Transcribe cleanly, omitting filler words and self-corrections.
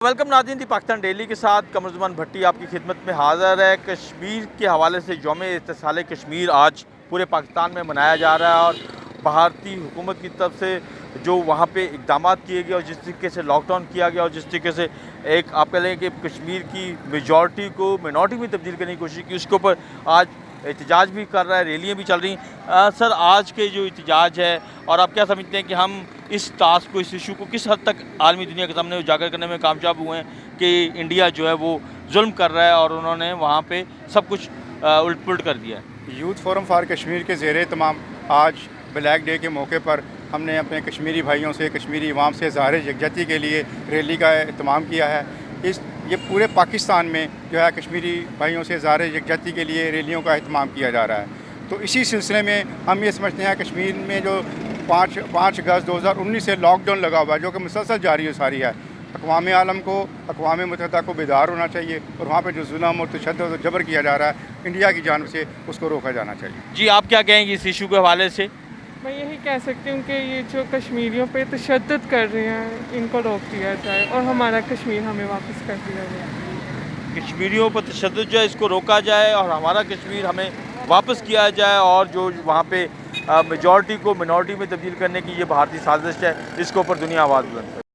Welcome नाज़रीन, दी Pakistan daily के साथ कमरुज़्ज़मान भट्टी आपकी खिदमत में हाज़िर है। कश्मीर के हवाले से यौम इत्तिसाल कश्मीर आज पूरे पाकिस्तान में मनाया जा रहा है और भारतीय हुकूमत की तरफ से जो वहाँ पे इक़दाम किए गए और जिस तरीके से लॉकडाउन किया गया और जिस तरीके से एक आप कह लें कि कश्मीर की मेजॉरिटी को मिनॉरिटी में तब्दील करने की कोशिश की, उसके ऊपर आज एहतजाज भी कर रहा है, रैलियाँ भी चल रही हैं। सर, आज के जो एहतजाज है और आप क्या समझते हैं कि हम इस टास्क को, इस इशू को किस हद तक आलमी दुनिया के सामने उजागर करने में कामयाब हुए हैं कि इंडिया जो है वो जुल्म कर रहा है और उन्होंने वहाँ पे सब कुछ उलट पुलट कर दिया है। यूथ फोरम फॉर कश्मीर के ज़ेरे तमाम आज ब्लैक डे के मौके पर हमने अपने कश्मीरी भाइयों से, कश्मीरी अवाम से ज़ाहिर यकजहती के लिए रैली का एहतमाम किया है। ये पूरे पाकिस्तान में जो है कश्मीरी भाइयों से ज़ाहिर यकजहती के लिए रैलियों का एहतमाम किया जा रहा है। तो इसी सिलसिले में हम ये समझते हैं कश्मीर में जो 5 अगस्त 2019 से लॉकडाउन लगा हुआ है, जो कि मुसलसल जारी है सारी है, अक़वाम आलम को, अक़वाम मुत्तहिदा को बेदार होना चाहिए और वहाँ पे जो जुल्म और तशद्दुद और जबर किया जा रहा है इंडिया की जानिब से, उसको रोका जाना चाहिए। जी, आप क्या कहेंगे इस इशू के हवाले से? मैं यही कह सकती हूँ कि ये जो कश्मीरियों पे तशद्दुद कर रहे हैं, इनको रोक दिया जाए और हमारा कश्मीर हमें वापस कर दिया जाए। कश्मीरियों पर तशद्दुद जो है इसको रोका जाए और हमारा कश्मीर हमें वापस किया जाए और जो वहाँ पे मेजॉरिटी को मिनॉरिटी में तब्दील करने की ये भारतीय साजिश है, इसके ऊपर दुनिया आवाज़ बुलंद करे।